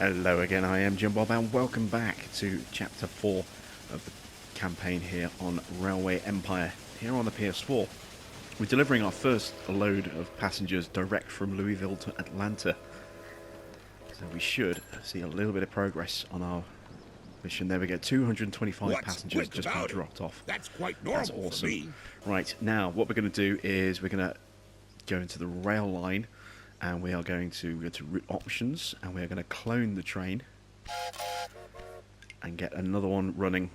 Hello again, I am Jim Bob and welcome back to Chapter 4 of the campaign here on Railway Empire, here on the PS4. We're delivering our first load of passengers direct from Louisville to Atlanta. So we should see a little bit of progress on our mission. There we go, 225 passengers just been dropped off. That's quite normal. That's awesome. For me. Right, now what we're going to do is we're going to go into the rail line. And we are going to go to route options, and we are going to clone the train and get another one running.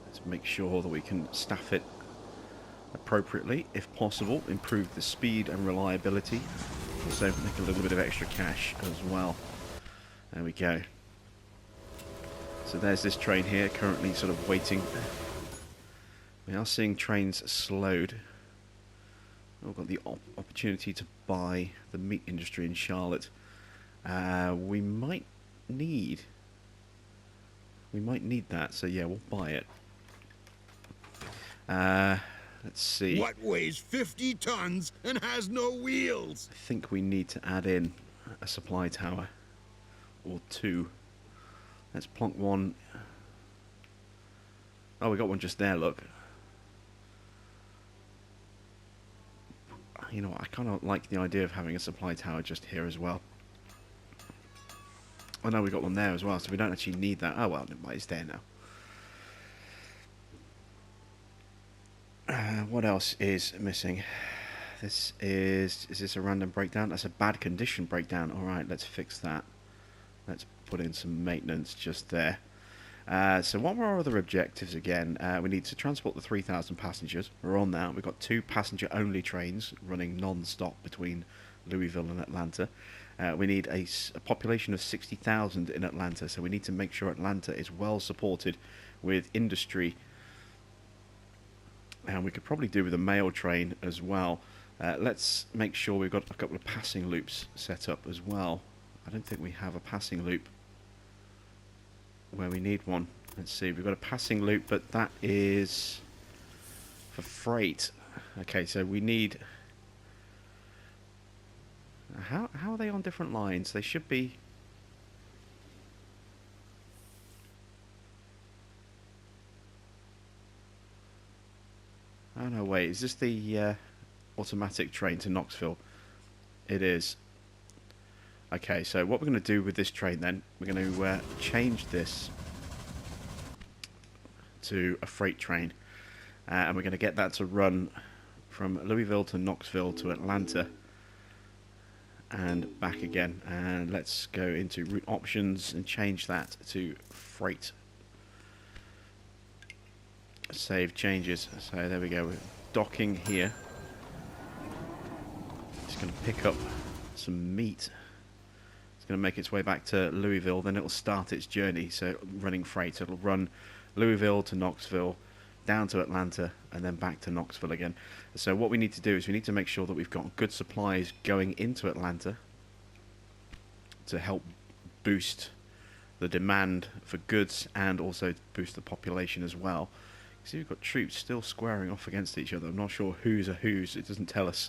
Let's make sure that we can staff it appropriately, if possible, improve the speed and reliability, also make a little bit of extra cash as well. There we go. So there's this train here, currently sort of waiting. We are seeing trains slowed. We've got the opportunity to buy the meat industry in Charlotte. We might need that, so yeah, we'll buy it. Let's see. What weighs 50 tons and has no wheels? I think we need to add in a supply tower or two. Let's plonk one. Oh, we got one just there, look. You know what, I kind of like the idea of having a supply tower just here as well. Oh no, we got one there as well, so we don't actually need that. Oh well, it's there now. What else is missing? Is this a random breakdown? That's a bad condition breakdown. Alright, let's fix that. Let's put in some maintenance just there. So what were our other objectives again? We need to transport the 3,000 passengers. We're on that. We've got 2 passenger-only trains running non-stop between Louisville and Atlanta. We need a population of 60,000 in Atlanta, so we need to make sure Atlanta is well supported with industry. And we could probably do with a mail train as well. Let's make sure we've got a couple of passing loops set up as well. I don't think we have a passing loop where we need one. Let's see, we've got a passing loop, but that is for freight. Okay, so we need... How are they on different lines? They should be... Oh no, wait, is this the automatic train to Knoxville? It is. Okay, so what we're going to do with this train then, we're going to change this to a freight train, and we're going to get that to run from Louisville to Knoxville to Atlanta and back again. And let's go into route options and change that to freight. Save changes. So there we go, we're docking here. Just going to pick up some meat. Going to make its way back to Louisville, then it'll start its journey. So running freight, it'll run Louisville to Knoxville, down to Atlanta, and then back to Knoxville again. So what we need to do is we need to make sure that we've got good supplies going into Atlanta to help boost the demand for goods and also boost the population as well. See, we've got troops still squaring off against each other. I'm not sure who's a who's. It doesn't tell us.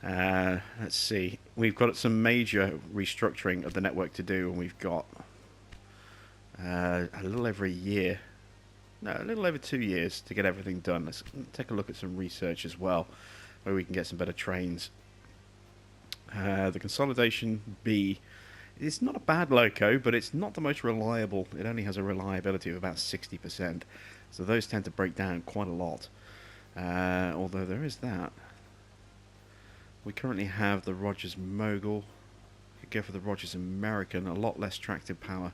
Let's see, we've got some major restructuring of the network to do, and we've got a little over a year, no, a little over 2 years to get everything done. Let's take a look at some research as well, where we can get some better trains. The Consolidation B, it's not a bad loco, but it's not the most reliable. It only has a reliability of about 60%, so those tend to break down quite a lot, although there is that. We currently have the Rogers Mogul. We could go for the Rogers American, a lot less tractive power.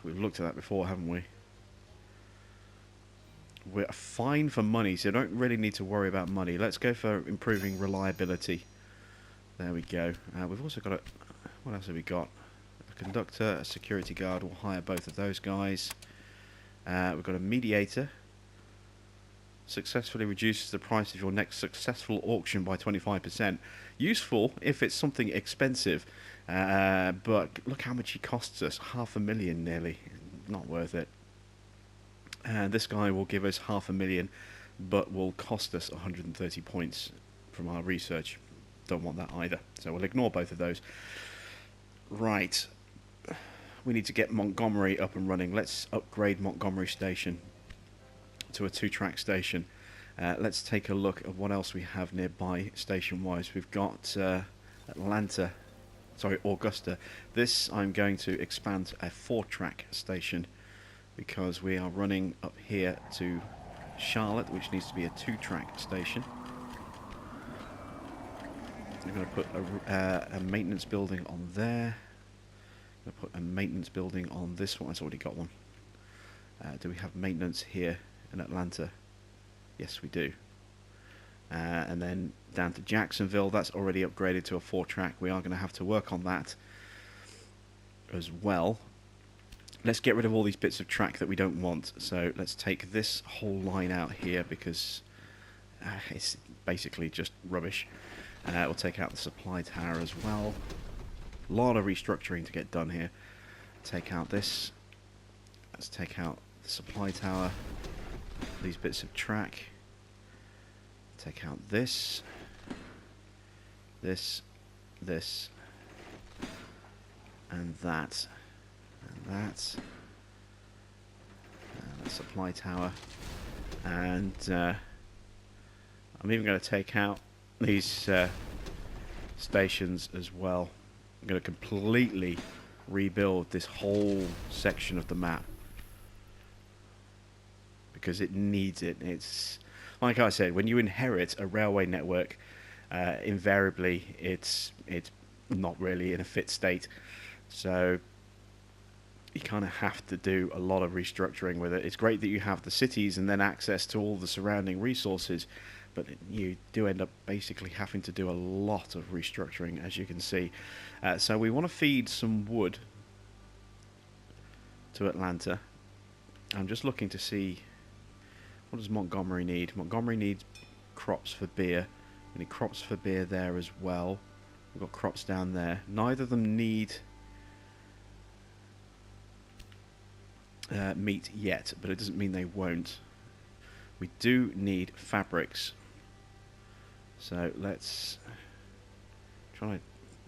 We've looked at that before, haven't we? We're fine for money, so don't really need to worry about money. Let's go for improving reliability. There we go. We've also got a... What else have we got? A conductor, a security guard. We'll hire both of those guys. We've got a mediator. Successfully reduces the price of your next successful auction by 25%. Useful if it's something expensive, but look how much he costs us, $500,000 nearly. Not worth it. And this guy will give us $500,000, but will cost us 130 points from our research. Don't want that either. So we'll ignore both of those. Right. We need to get Montgomery up and running. Let's upgrade Montgomery Station to a 2-track station. Let's take a look at what else we have nearby station-wise. We've got Augusta. This I'm going to expand to a 4-track station because we are running up here to Charlotte, which needs to be a 2-track station. I'm going to put a maintenance building on there. I'm going to put a maintenance building on this one. It's already got one. Do we have maintenance here in Atlanta? Yes, we do. And then down to Jacksonville, that's already upgraded to a 4-track. We are going to have to work on that as well. Let's get rid of all these bits of track that we don't want. So let's take this whole line out here because it's basically just rubbish. We'll take out the supply tower as well. A lot of restructuring to get done here. Take out this. Let's take out the supply tower. These bits of track. Take out this. This. This. And that. And that. And the supply tower. And I'm even going to take out these stations as well. I'm going to completely rebuild this whole section of the map because it needs it. It's like I said, when you inherit a railway network, invariably it's not really in a fit state. So you kind of have to do a lot of restructuring with it. It's great that you have the cities and then access to all the surrounding resources, but you do end up basically having to do a lot of restructuring, as you can see. So we want to feed some wood to Atlanta. I'm just looking to see, what does Montgomery need? Montgomery needs crops for beer. We need crops for beer there as well. We've got crops down there. Neither of them need meat yet, but it doesn't mean they won't. We do need fabrics. So let's try to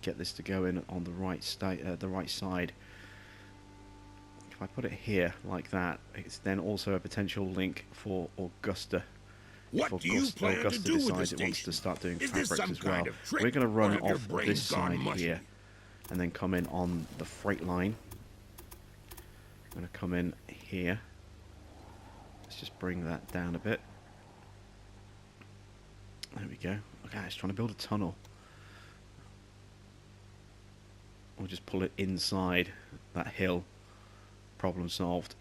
get this to go in on the right side. If I put it here like that, it's then also a potential link for Augusta. What do you plan Augusta to do with decides the it wants to station? start doing Is this fabrics some as well. kind of trick, We're going to run or have your off brains this gone side mushy? here and then come in on the freight line. I'm going to come in here. Let's just bring that down a bit. There we go. Okay, it's trying to build a tunnel. We'll just pull it inside that hill. Problem solved.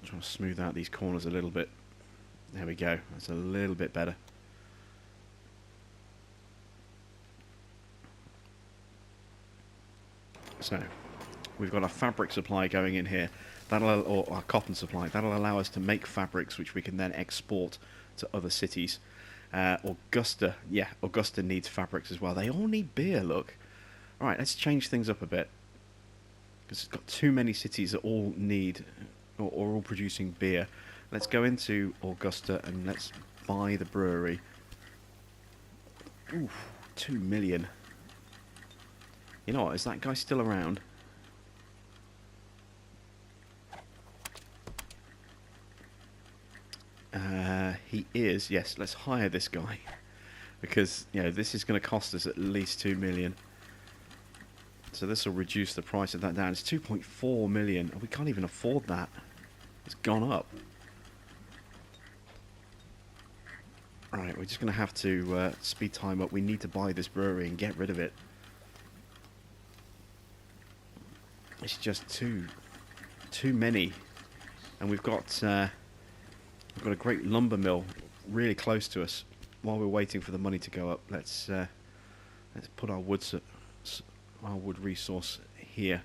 I'm trying to smooth out these corners a little bit. There we go. That's a little bit better. So, we've got a fabric supply going in here. Or our cotton supply. That'll allow us to make fabrics which we can then export to other cities. Augusta, yeah, Augusta needs fabrics as well. They all need beer, look. Alright, let's change things up a bit. Because it's got too many cities that all need, or all producing beer. Let's go into Augusta and let's buy the brewery. Ooh, 2 million. You know what, is that guy still around? He is, yes. Let's hire this guy because this is going to cost us at least 2 million. So this will reduce the price of that down. It's 2.4 million. We can't even afford that. It's gone up. Right, we're just going to have to speed time up. We need to buy this brewery and get rid of it. It's just too many, and we've got a great lumber mill really close to us. While we're waiting for the money to go up, let's put our wood resource here.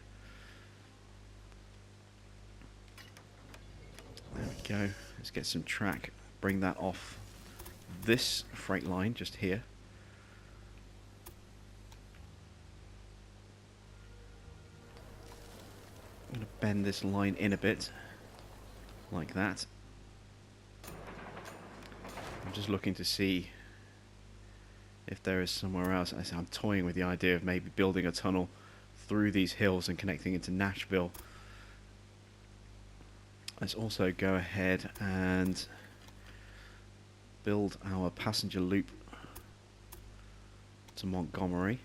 There we go. Let's get some track. Bring that off this freight line just here. I'm going to bend this line in a bit, like that. just looking to see if there is somewhere else. I'm toying with the idea of maybe building a tunnel through these hills and connecting into Nashville. Let's also go ahead and build our passenger loop to Montgomery.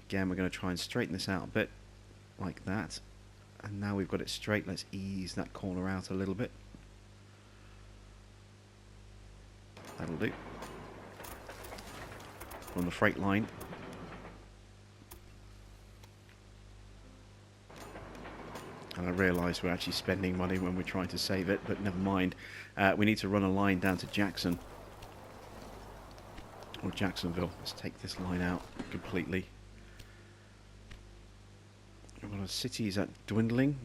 Again, we're going to try and straighten this out a bit, like that. And now we've got it straight, let's ease that corner out a little bit. That'll do. On the freight line. And I realise we're actually spending money when we're trying to save it, but never mind. We need to run a line down to Jackson. Or Jacksonville. Let's take this line out completely. What are cities that dwindling?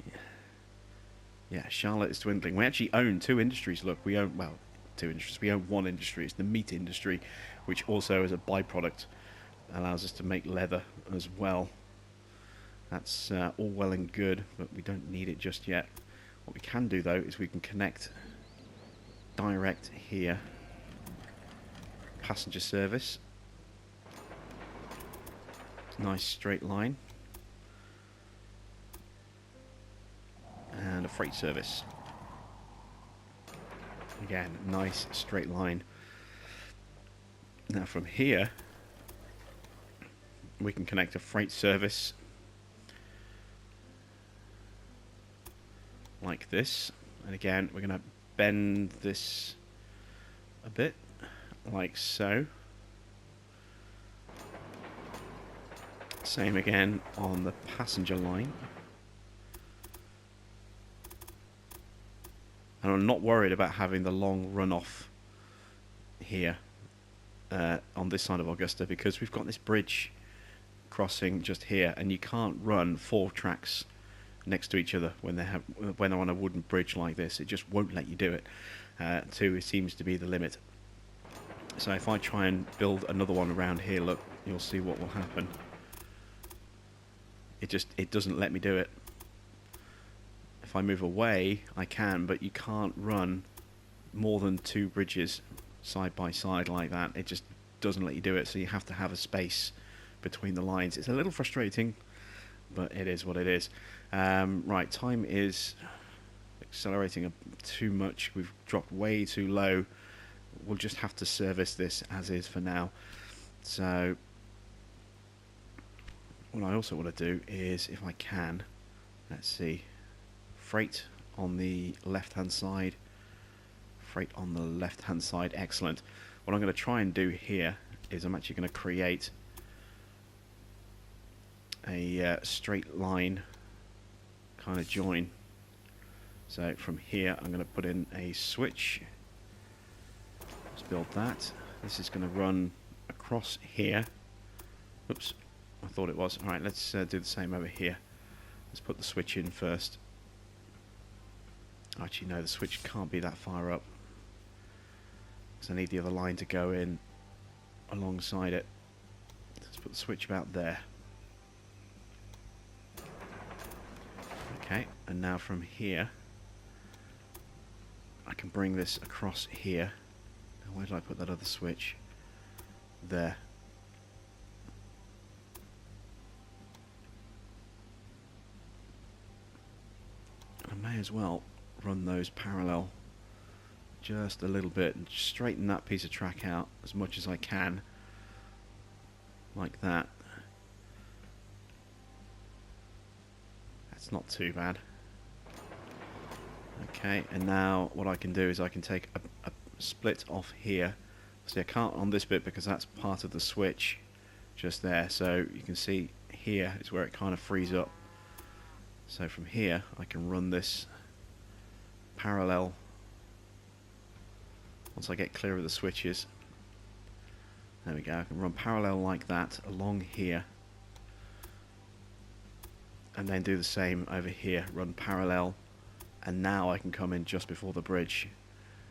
Yeah, Charlotte is dwindling. We actually own two industries. Look, we own, well, two industries. We own one industry. It's the meat industry, which also as a byproduct allows us to make leather as well. That's all well and good, but we don't need it just yet. What we can do though is we can connect direct here. Passenger service. Nice straight line. And a freight service. Again, nice straight line. Now from here, we can connect a freight service like this. And again, we're going to bend this a bit, like so. Same again on the passenger line. And I'm not worried about having the long runoff here on this side of Augusta, because we've got this bridge crossing just here, and you can't run 4 tracks next to each other when they're on a wooden bridge like this. It just won't let you do it. 2 seems to be the limit. So if I try and build another one around here, look, you'll see what will happen. It doesn't let me do it. If I move away, I can, but you can't run more than 2 bridges side by side like that. It just doesn't let you do it, so you have to have a space between the lines. It's a little frustrating, but it is what it is. Right, time is accelerating too much. We've dropped way too low. We'll just have to service this as is for now. So what I also want to do is, if I can, let's see, freight on the left hand side, freight on the left hand side, excellent. What I'm going to try and do here is I'm actually going to create a straight line kind of join. So from here I'm going to put in a switch. Let's build that. This is going to run across here. Oops, I thought it was. Alright, let's do the same over here. Let's put the switch in first. Actually no, the switch can't be that far up, because I need the other line to go in alongside it. Let's put the switch about there. Okay, and now from here I can bring this across here. Now where did I put that other switch? There. I may as well run those parallel just a little bit and straighten that piece of track out as much as I can, like that. That's not too bad. Okay, and now what I can do is I can take a split off here. See, I can't on this bit because that's part of the switch just there, so you can see here is where it kind of frees up. So from here I can run this parallel once I get clear of the switches. There we go, I can run parallel like that along here, and then do the same over here, run parallel, and now I can come in just before the bridge.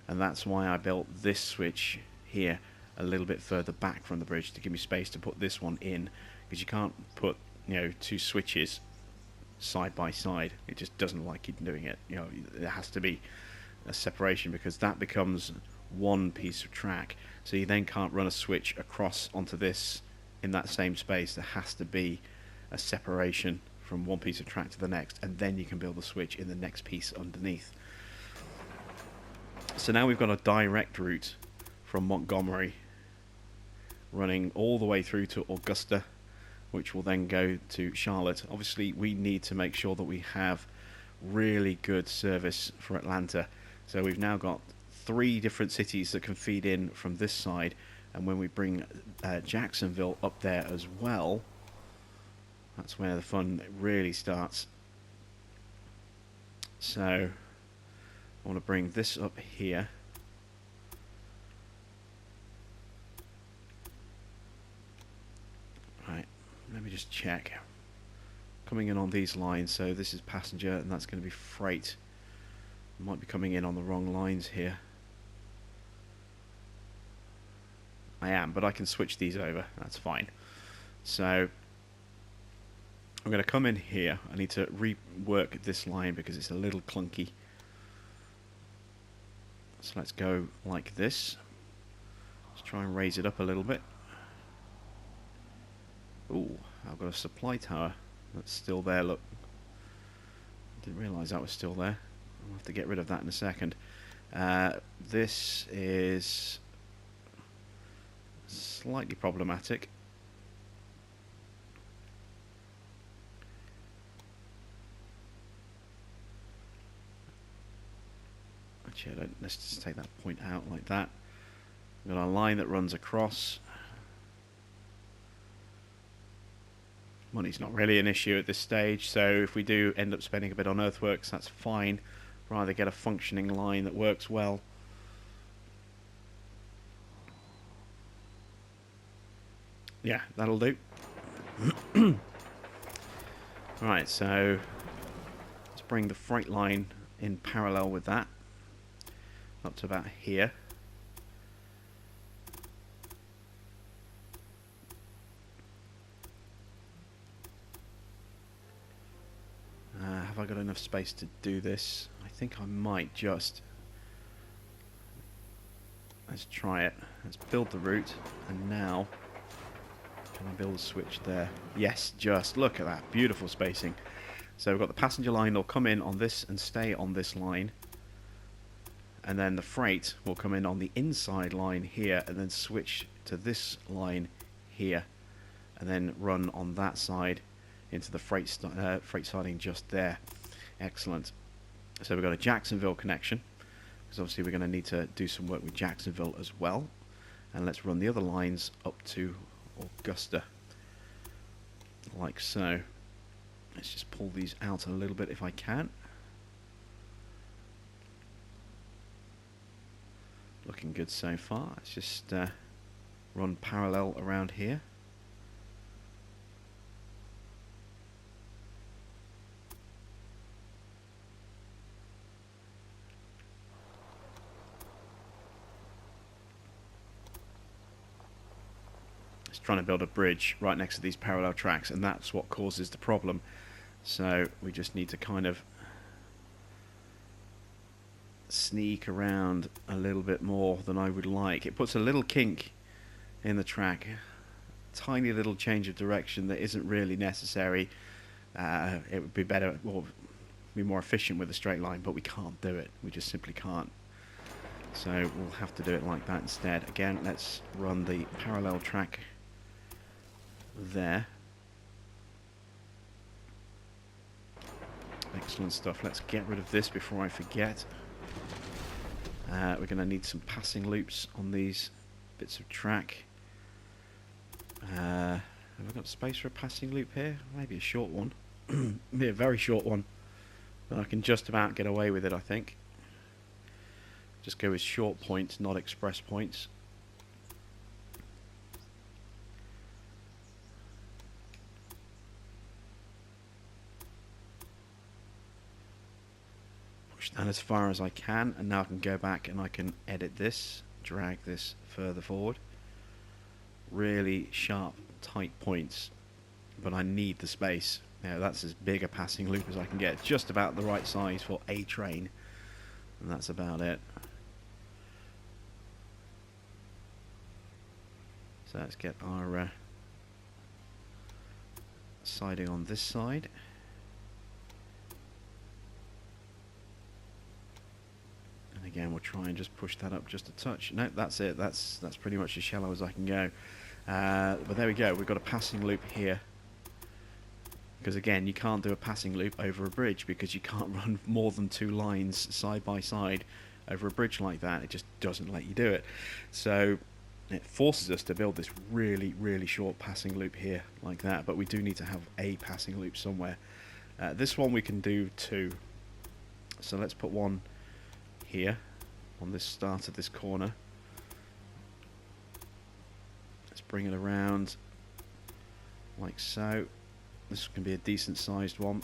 And that's why I built this switch here a little bit further back from the bridge, to give me space to put this one in, because you can't put, you know, 2 switches side by side. It just doesn't like you doing it. You know, it has to be a separation, because that becomes one piece of track. So you then can't run a switch across onto this in that same space. There has to be a separation from one piece of track to the next, and then you can build a switch in the next piece underneath. So now we've got a direct route from Montgomery running all the way through to Augusta, which will then go to Charlotte. Obviously, we need to make sure that we have really good service for Atlanta. So we've now got 3 different cities that can feed in from this side, and when we bring Jacksonville up there as well, that's where the fun really starts. So I want to bring this up here. Right, let me just check. Coming in on these lines, so this is passenger and that's going to be freight. Might be coming in on the wrong lines here. I am, but I can switch these over, that's fine. So I'm going to come in here. I need to rework this line because it's a little clunky. So let's go like this. Let's try and raise it up a little bit. Ooh, I've got a supply tower that's still there, look. Didn't realise that was still there. I'll have to get rid of that in a second. This is slightly problematic. Actually, let's just take that point out like that. We've got a line that runs across. Money's not really an issue at this stage, so if we do end up spending a bit on earthworks, that's fine. Rather get a functioning line that works well. Yeah, that'll do. Right, so let's bring the freight line in parallel with that up to about here. Have I got enough space to do this? I think I might just. Let's try it. Let's build the route, and now can I build a switch there? Yes, just look at that beautiful spacing. So we've got the passenger line will come in on this and stay on this line, and then the freight will come in on the inside line here and then switch to this line here, and then run on that side into the freight siding just there. Excellent. So we've got a Jacksonville connection, because obviously we're going to need to do some work with Jacksonville as well. And let's run the other lines up to Augusta, like so. Let's just pull these out a little bit if I can. Looking good so far. Let's just run parallel around here. Trying to build a bridge right next to these parallel tracks, and that's what causes the problem. So we just need to kind of sneak around a little bit more than I would like. It puts a little kink in the track, tiny little change of direction that isn't really necessary. It would be better, well, be more efficient with a straight line, but we can't do it. We just simply can't. So we'll have to do it like that instead. Again, let's run the parallel track there. Excellent stuff. Let's get rid of this before I forget. We're going to need some passing loops on these bits of track. Have I got space for a passing loop here? Maybe a short one. Maybe a very short one. But I can just about get away with it, I think. Just go with short points, not express points. Push that as far as I can, and now I can go back and I can edit this, drag this further forward. Really sharp, tight points, but I need the space. Now that's as big a passing loop as I can get, just about the right size for a train. And that's about it. So let's get our siding on this side. And again, we'll try and just push that up just a touch. No, that's it. That's pretty much as shallow as I can go. But there we go. We've got a passing loop here. Because again, you can't do a passing loop over a bridge because you can't run more than 2 lines side by side over a bridge like that. It just doesn't let you do it. So it forces us to build this really, really short passing loop here like that. But we do need to have a passing loop somewhere. This one we can do 2. So let's put one here on this start of this corner. Let's bring it around like so. This can be a decent sized one.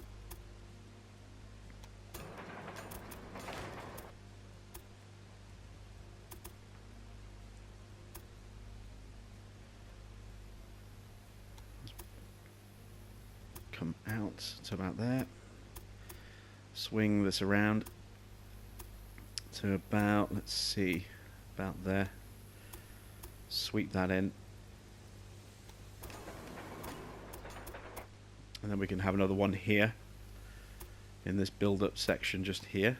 Come out to about there. Swing this around to about, let's see, about there. Sweep that in. And then we can have another one here in this build-up section just here.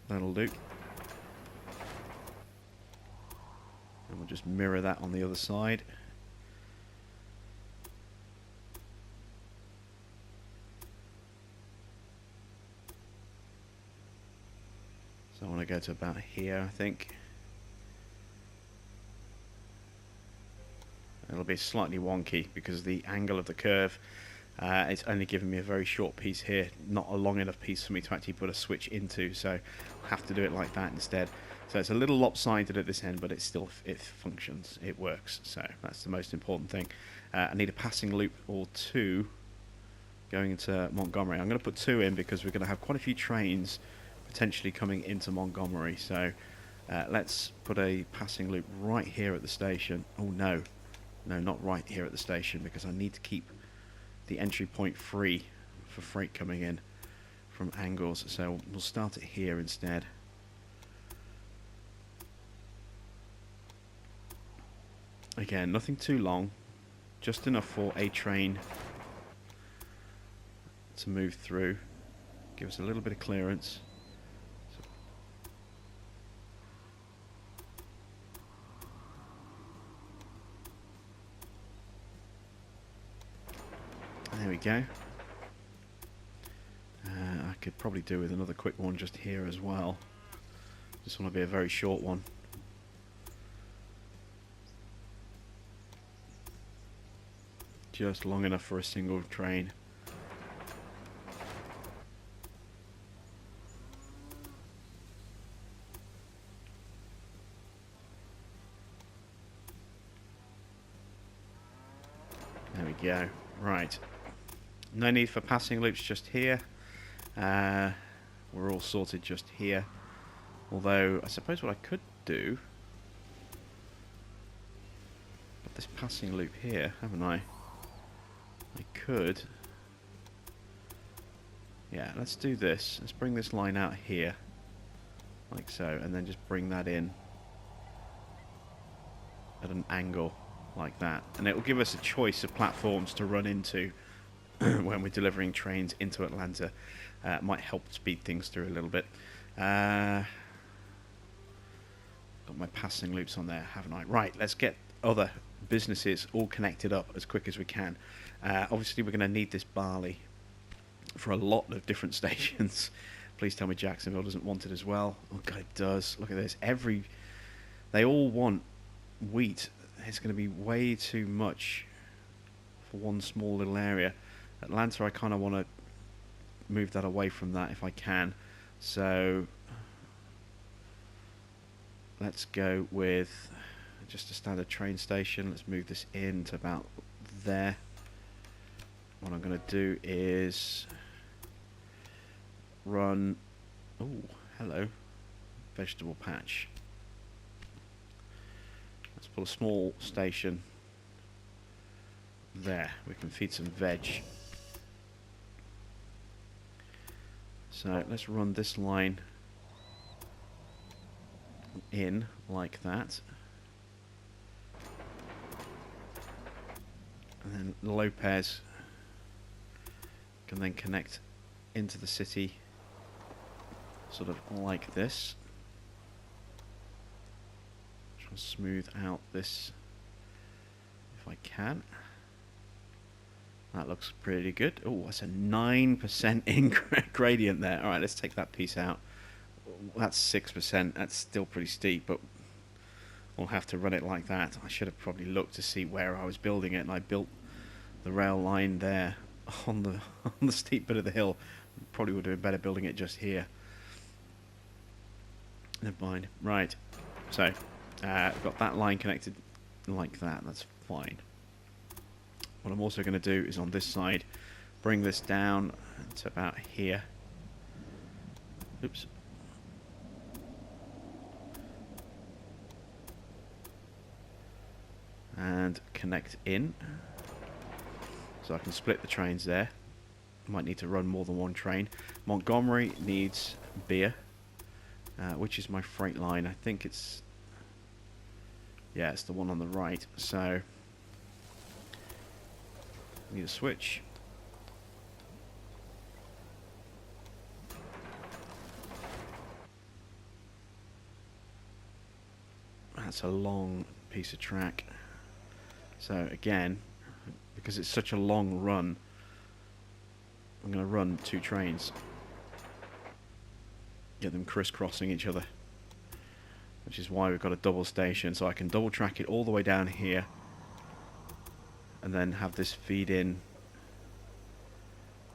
That'll do. And we'll just mirror that on the other side. So I want to go to about here, I think. It'll be slightly wonky because the angle of the curve, it's only giving me a very short piece here, not a long enough piece for me to actually put a switch into, so I'll have to do it like that instead. So it's a little lopsided at this end, but it functions, it works, so that's the most important thing. I need a passing loop or 2 going into Montgomery. I'm going to put 2 in because we're going to have quite a few trains potentially coming into Montgomery, so let's put a passing loop right here at the station. Oh no, not right here at the station, because I need to keep the entry point free for freight coming in from angles, so we'll start it here instead. Again, nothing too long, just enough for a train to move through, give us a little bit of clearance. There we go. I could probably do with another quick one just here as well. Just want to be a very short one. Just long enough for a single train. There we go. Right. No need for passing loops just here. We're all sorted just here. Although, I suppose what I could do... Got this passing loop here, haven't I? I could... Yeah, let's do this. Let's bring this line out here. Like so, and then just bring that in at an angle like that. And it will give us a choice of platforms to run into when we're delivering trains into Atlanta. Might help speed things through a little bit. Got my passing loops on there, haven't I? Right, let's get other businesses all connected up as quick as we can. Obviously, we're going to need this barley for a lot of different stations. Please tell me Jacksonville doesn't want it as well. Oh God, it does. Look at this. They all want wheat. It's going to be way too much for one small little area. Atlanta, I kind of want to move that away from that if I can. So let's go with just a standard train station. Let's move this in to about there. What I'm going to do is run... Oh, hello. Vegetable patch. Let's put a small station there. We can feed some veg. So let's run this line in like that. And then Lopez can then connect into the city sort of like this. Try and smooth out this if I can. That looks pretty good. Oh, that's a 9% gradient there. Alright, let's take that piece out. That's 6%. That's still pretty steep, but we'll have to run it like that. I should have probably looked to see where I was building it, and I built the rail line there on the on the steep bit of the hill. Probably would have been better building it just here. Never mind. Right. So, I've got that line connected like that. That's fine. What I'm also going to do is on this side, bring this down to about here. Oops. And connect in. So I can split the trains there. Might need to run more than one train. Montgomery needs beer, which is my freight line. I think it's... yeah, it's the one on the right. So... need a switch. That's a long piece of track. So again, because it's such a long run, I'm going to run two trains. Get them crisscrossing each other. Which is why we've got a double station, so I can double track it all the way down here. And then have this feed in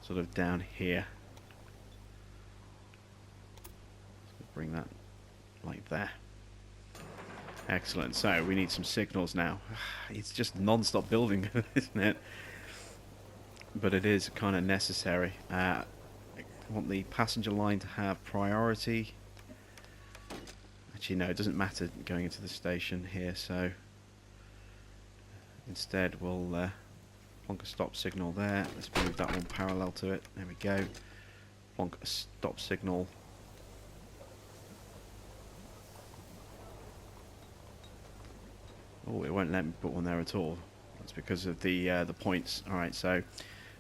sort of down here. So bring that like there. Excellent. So we need some signals now. It's just non-stop building, isn't it? But it is kind of necessary. I want the passenger line to have priority. Actually, no, it doesn't matter going into the station here, so instead we'll plonk a stop signal there. Let's move that one parallel to it. There we go. Plonk a stop signal. Oh, it won't let me put one there at all. That's because of the points. Alright, so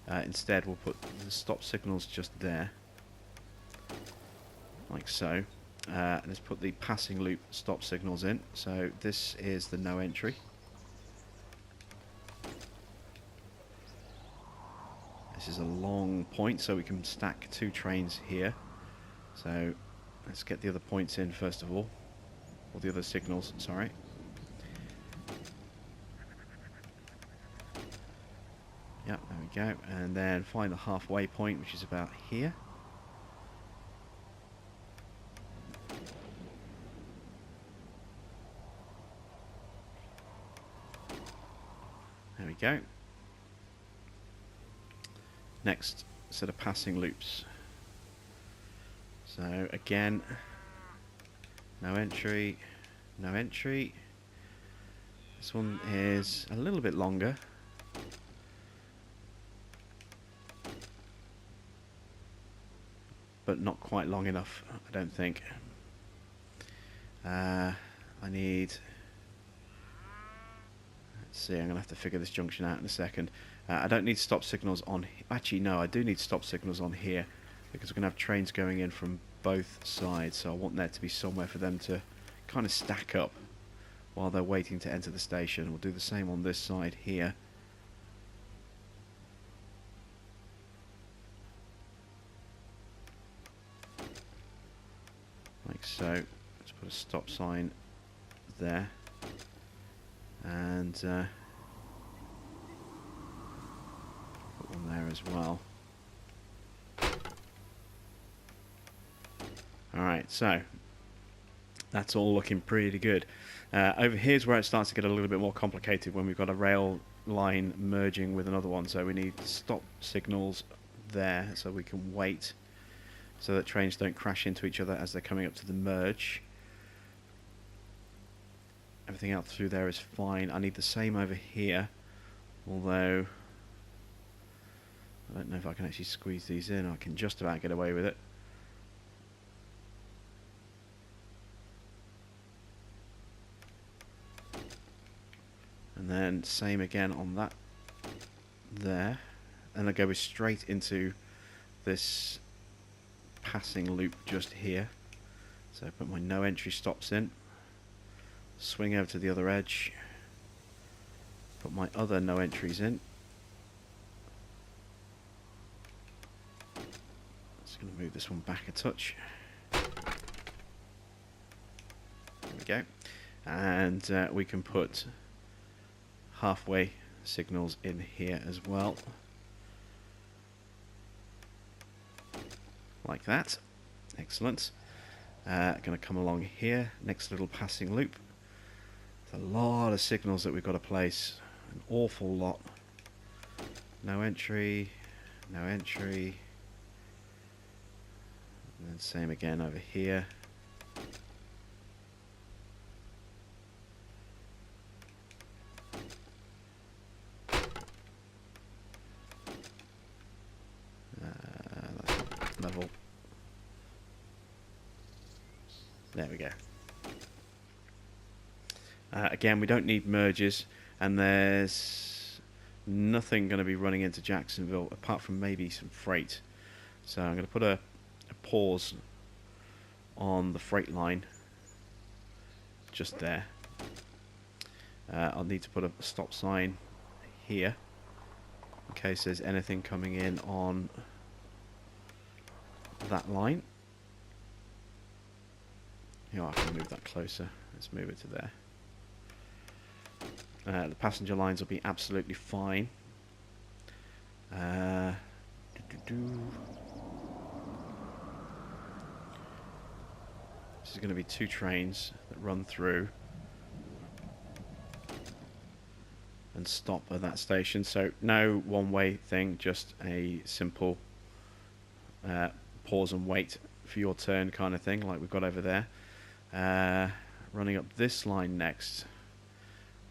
instead we'll put the stop signals just there. Like so. Let's put the passing loop stop signals in. So this is the no entry. This is a long point, so we can stack two trains here. So let's get the other points in first of all. Or the other signals, sorry. Yep, there we go. And then find the halfway point, which is about here. There we go. Next set of passing loops. So again, no entry, no entry. This one is a little bit longer. But not quite long enough, I don't think. I need... let's see, I'm going to have to figure this junction out in a second. I don't need stop signals on... actually, no, I do need stop signals on here. Because we're going to have trains going in from both sides. So I want there to be somewhere for them to kind of stack up while they're waiting to enter the station. We'll do the same on this side here. Like so. Let's put a stop sign there. And put one there as well. Alright, so that's all looking pretty good. Over here's where it starts to get a little bit more complicated when we've got a rail line merging with another one. So we need stop signals there so we can wait so that trains don't crash into each other as they're coming up to the merge. Everything else through there is fine. I need the same over here, although I don't know if I can actually squeeze these in. I can just about get away with it. And then same again on that there. And I go straight into this passing loop just here. So I put my no entry stops in, swing over to the other edge, put my other no entries in. Just going to move this one back a touch. There we go. And we can put halfway signals in here as well. Like that. Excellent. Going to come along here, next little passing loop. There's a lot of signals that we've got to place, an awful lot. No entry, no entry. And then same again over here. That's not level. There we go. Again, we don't need merges, and there's nothing going to be running into Jacksonville apart from maybe some freight. So I'm going to put a pause on the freight line just there. I'll need to put a stop sign here in case there's anything coming in on that line. I can move that closer. Let's move it to there. The passenger lines will be absolutely fine. This is going to be 2 trains that run through and stop at that station. So no one-way thing, just a simple pause and wait for your turn kind of thing, like we've got over there. Running up this line next.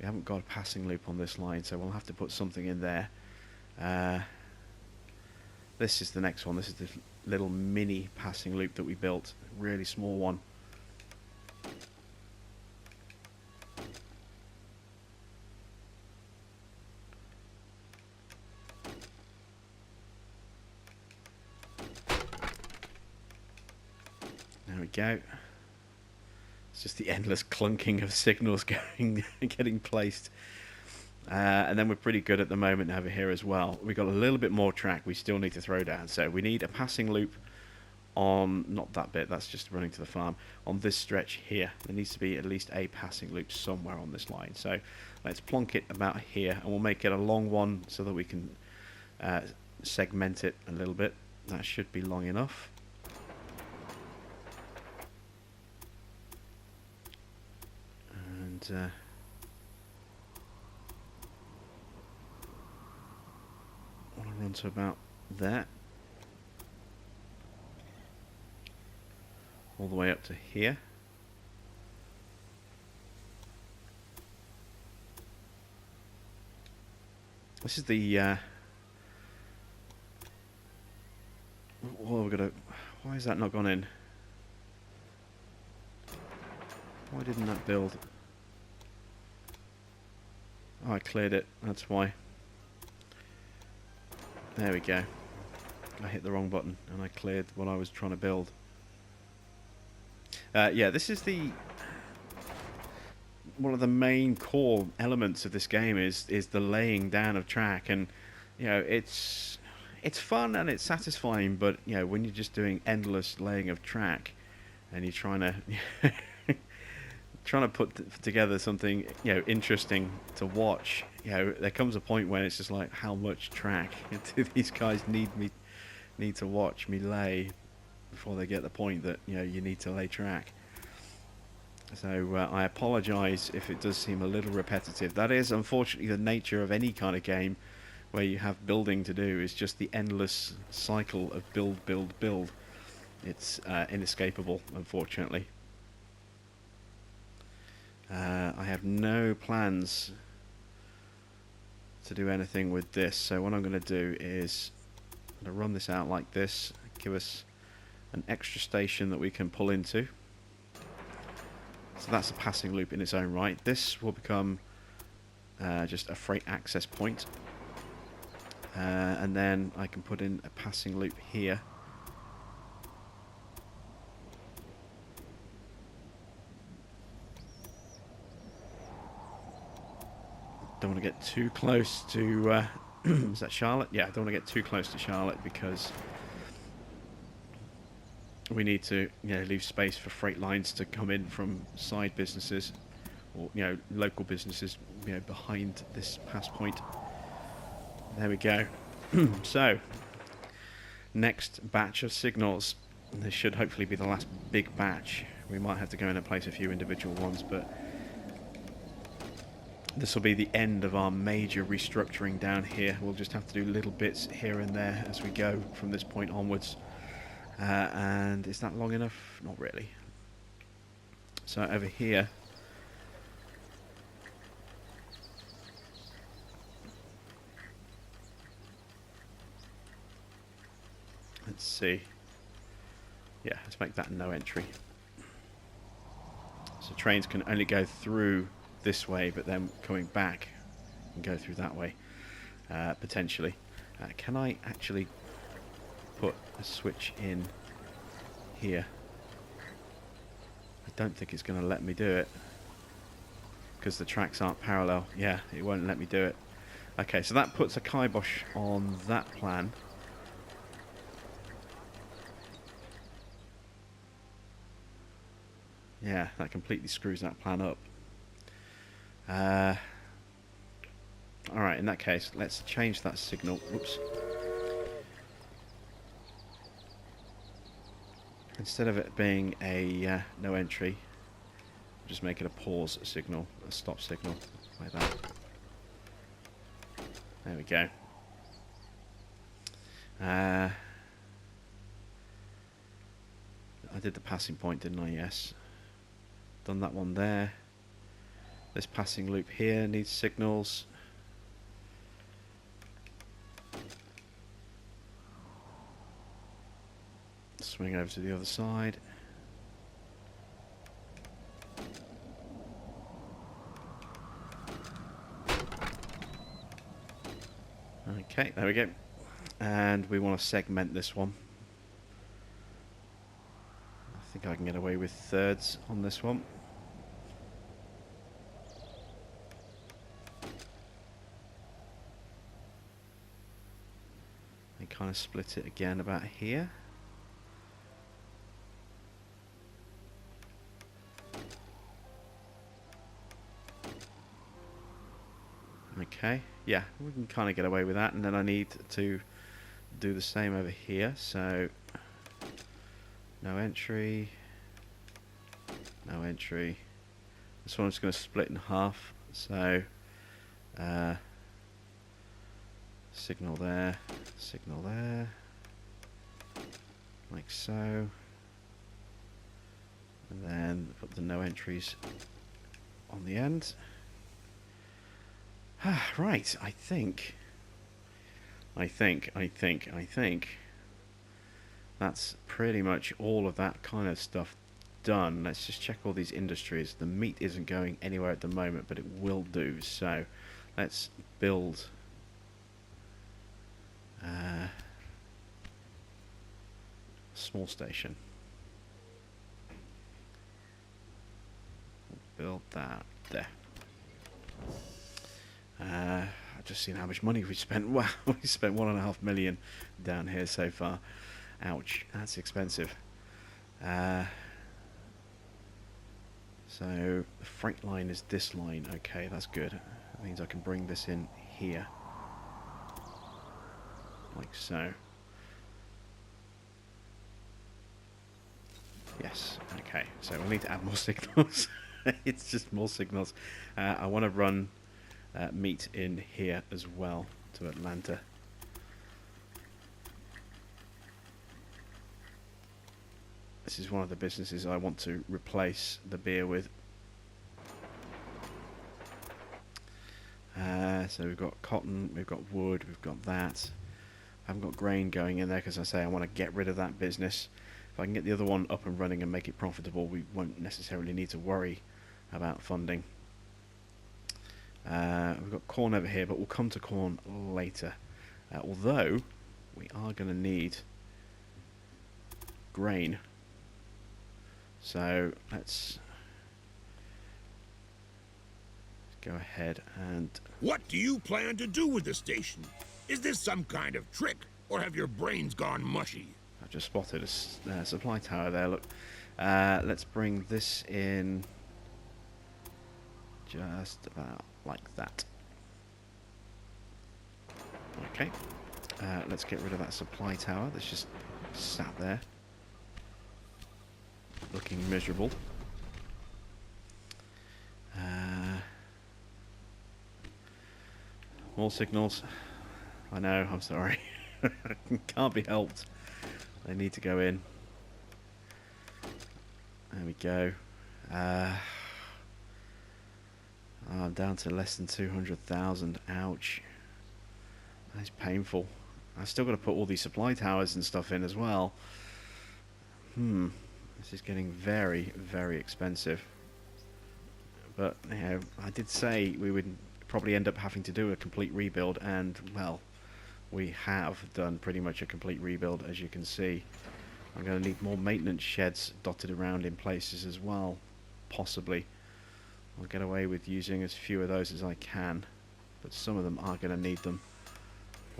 We haven't got a passing loop on this line, so we'll have to put something in there. This is the next one. This is the little mini passing loop that we built. Really small one. There we go. It's just the endless clunking of signals getting placed. And then we're pretty good at the moment over here as well. We've got a little bit more track we still need to throw down. So we need a passing loop on, not that bit, that's just running to the farm. On this stretch here, there needs to be at least a passing loop somewhere on this line. So let's plonk it about here, and we'll make it a long one so that we can segment it a little bit. That should be long enough. And I want to run to about there, all the way up to here. This is the we're gonna. Why has that not gone in? Why didn't that build? Oh, I cleared it, that's why. There we go. I hit the wrong button and I cleared what I was trying to build. Yeah, this is one of the main core elements of this game is the laying down of track, and it's fun and it's satisfying, but when you're just doing endless laying of track and you're trying to put together something interesting to watch, there comes a point when it's just like, how much track do these guys need to watch me lay before they get the point that you need to lay track. So I apologize if it does seem a little repetitive. That is unfortunately the nature of any kind of game where you have building to do, is just the endless cycle of build, build, build. It's inescapable, unfortunately. I have no plans to do anything with this, so what I'm going to do is I'm going to run this out like this, give us an extra station that we can pull into. So that's a passing loop in its own right. This will become just a freight access point, and then I can put in a passing loop here. Don't want to get too close to is that Charlotte? Yeah, I don't want to get too close to Charlotte because we need to, you know, leave space for freight lines to come in from side businesses or, you know, local businesses, you know, behind this pass point. There we go. So, next batch of signals. This should hopefully be the last big batch. We might have to go in and place a few individual ones, but this will be the end of our major restructuring down here. We'll just have to do little bits here and there as we go from this point onwards. And is that long enough? Not really. So over here, let's see. Yeah, let's make that no entry. So trains can only go through this way, but then coming back and go through that way, potentially. Can I actually put a switch in here? I don't think it's going to let me do it because the tracks aren't parallel. Yeah, it won't let me do it. Okay, so that puts a kibosh on that plan. Yeah, that completely screws that plan up. Alright, in that case, let's change that signal. Oops. Instead of it being a no entry, just make it a pause signal, a stop signal, like that. There we go. I did the passing point, didn't I? Yes. Done that one there. This passing loop here needs signals. Swing over to the other side. Okay, there we go. And we want to segment this one. I think I can get away with thirds on this one. And kind of split it again about here. Okay, yeah, we can kind of get away with that, and then I need to do the same over here, so no entry, no entry. This one's going to split in half, so signal there, like so, and then put the no entries on the end. Right, I think that's pretty much all of that kind of stuff done. Let's just check all these industries. The meat isn't going anywhere at the moment, but it will do. So let's build a small station. Build that there. I've just seen how much money we spent. Wow, we spent 1.5 million down here so far. Ouch, that's expensive. So the freight line is this line. Okay, that's good. That means I can bring this in here, like so. Yes. Okay. So we'll need to add more signals. It's just more signals. I want to run meat in here as well to Atlanta. This is one of the businesses I want to replace the beer with. So we've got cotton, we've got wood, we've got that. I haven't got grain going in there because I say I want to get rid of that business. If I can get the other one up and running and make it profitable, we won't necessarily need to worry about funding. We've got corn over here, but we'll come to corn later. Although, we are going to need grain. So, let's go ahead and... What do you plan to do with the station? Is this some kind of trick, or have your brains gone mushy? I've just spotted a supply tower there, look. Let's bring this in just about like that. Okay. Let's get rid of that supply tower that's just sat there, looking miserable. More signals. I know, I'm sorry. Can't be helped. They need to go in. There we go. I'm down to less than 200,000. Ouch. That's painful. I've still got to put all these supply towers and stuff in as well. This is getting very, very expensive. But, you know, I did say we would probably end up having to do a complete rebuild, and, well, we have done pretty much a complete rebuild, as you can see. I'm going to need more maintenance sheds dotted around in places as well, possibly. I'll get away with using as few of those as I can, but some of them are going to need them.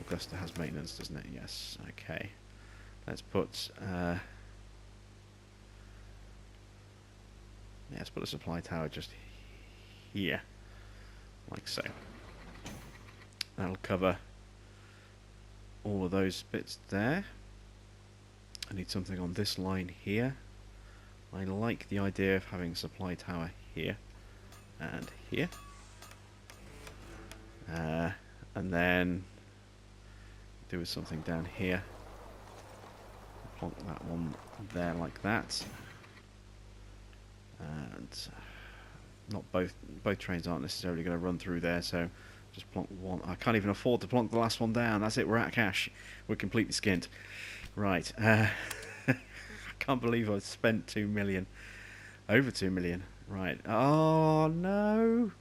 Augusta has maintenance, doesn't it? Yes. Okay. Let's put let's put a supply tower just here, like so. That'll cover all of those bits there. I need something on this line here. I like the idea of having a supply tower here and here. And then do with something down here. Plonk that one there like that. And not both trains aren't necessarily going to run through there, so just plonk one. I can't even afford to plonk the last one down. That's it, we're out of cash. We're completely skint. Right. I can't believe I've spent 2 million. Over 2 million. Right. Oh, no.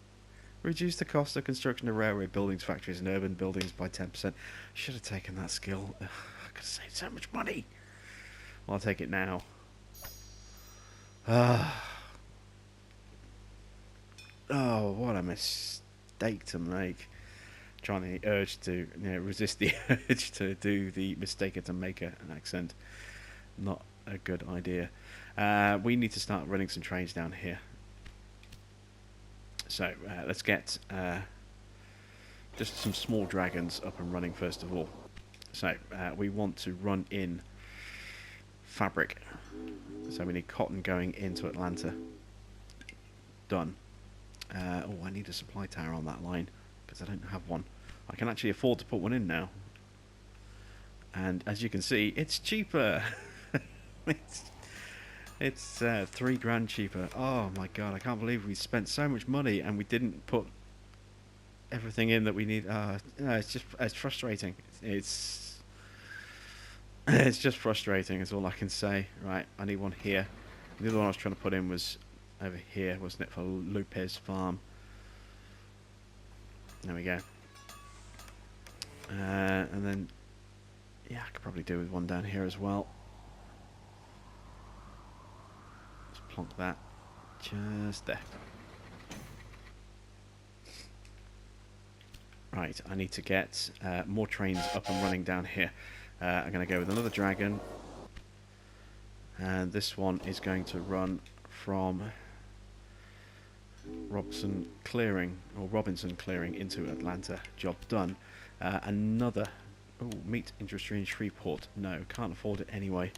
Reduce the cost of construction of railway buildings, factories and urban buildings by 10%. Should have taken that skill. Ugh, I could have saved so much money. Well, I'll take it now. Oh, what a mistake to make. Trying the urge to, resist the urge to do the mistake to make an accent. Not a good idea. We need to start running some trains down here. So let's get just some small dragons up and running first of all. So we want to run in fabric. So we need cotton going into Atlanta. Done. Oh, I need a supply tower on that line because I don't have one. I can actually afford to put one in now. And as you can see, it's cheaper. It's £3 cheaper. Oh my god, I can't believe we spent so much money and we didn't put everything in that we need. It's frustrating. It's just frustrating is all I can say. Right, I need one here. The other one I was trying to put in was over here, wasn't it, for Lopez Farm. There we go. And then, yeah, I could probably do with one down here as well. Just plonk that just there. Right, I need to get more trains up and running down here. I'm going to go with another dragon. And this one is going to run from Robinson Clearing into Atlanta. Job done. Another meat industry in Shreveport. No, can't afford it anyway.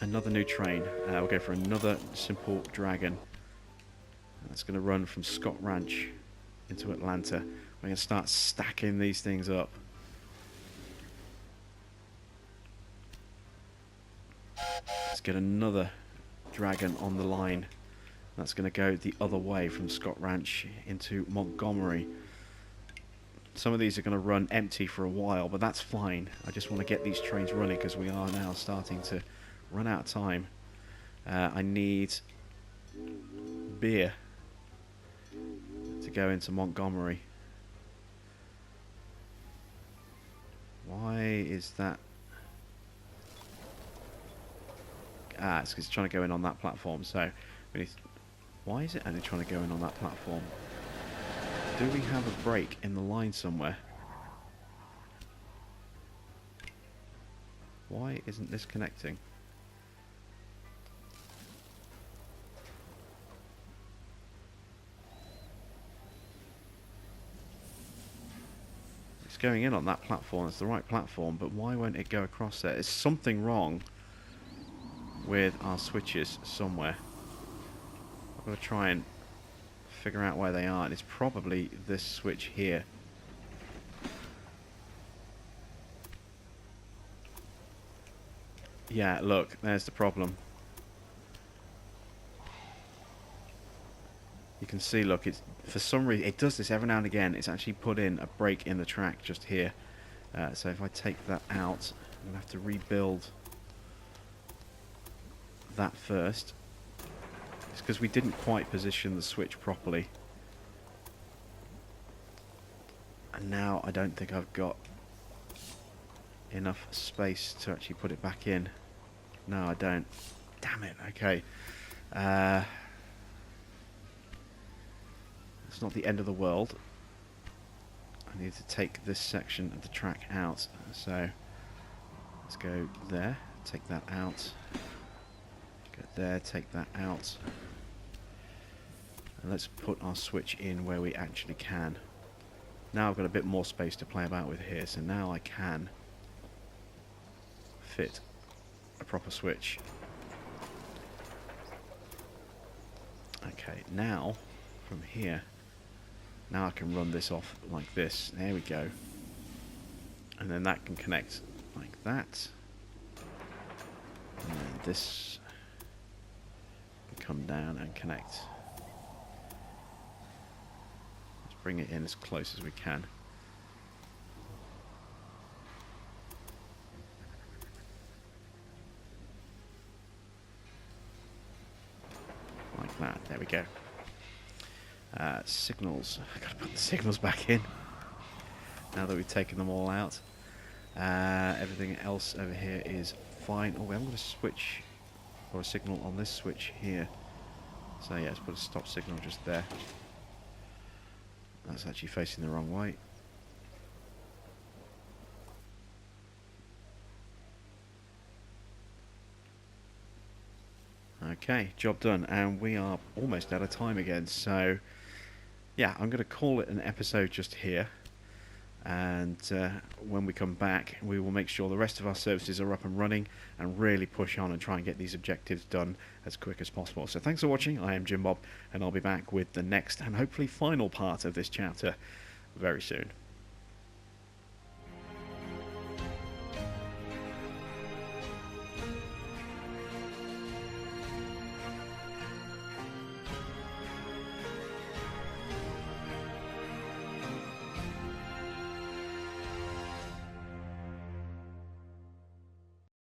Another new train. We'll go for another simple dragon. That's going to run from Scott Ranch into Atlanta. We're going to start stacking these things up. Let's get another dragon on the line That's going to go the other way from Scott Ranch into Montgomery. Some of these are going to run empty for a while, but that's fine. I just want to get these trains running because we are now starting to run out of time. I need beer to go into Montgomery. Why is that? It's because it's trying to go in on that platform. So, we need. Why is it only trying to go in on that platform? Do we have a break in the line somewhere? Why isn't this connecting? It's going in on that platform. It's the right platform, but why won't it go across there? There's something wrong with our switches somewhere. I've got to try and figure out where they are, and it's probably this switch here. Yeah, look, there's the problem. You can see, look, it's for some reason it does this every now and again. It's actually put in a break in the track just here. So if I take that out, I'm gonna have to rebuild that first. It's because we didn't quite position the switch properly. And now I don't think I've got enough space to actually put it back in. No, I don't. Damn it, okay. It's not the end of the world. I need to take this section of the track out. So, let's go there, take that out. Go there, take that out. And let's put our switch in where we actually can. Now I've got a bit more space to play about with here, so now I can fit a proper switch. Okay, now from here, now I can run this off like this. There we go. And then that can connect like that. And then this can come down and connect. Let's bring it in as close as we can. Like that. There we go. Signals. I've got to put the signals back in now that we've taken them all out. Everything else over here is fine. Oh, we haven't got a switch or a signal on this switch here. So yeah, let's put a stop signal just there. That's actually facing the wrong way. Okay, job done, and we are almost out of time again, so yeah, I'm going to call it an episode just here, and when we come back we will make sure the rest of our services are up and running and really push on and try and get these objectives done as quick as possible. So thanks for watching. I am Jim Bob, and I'll be back with the next and hopefully final part of this chapter very soon.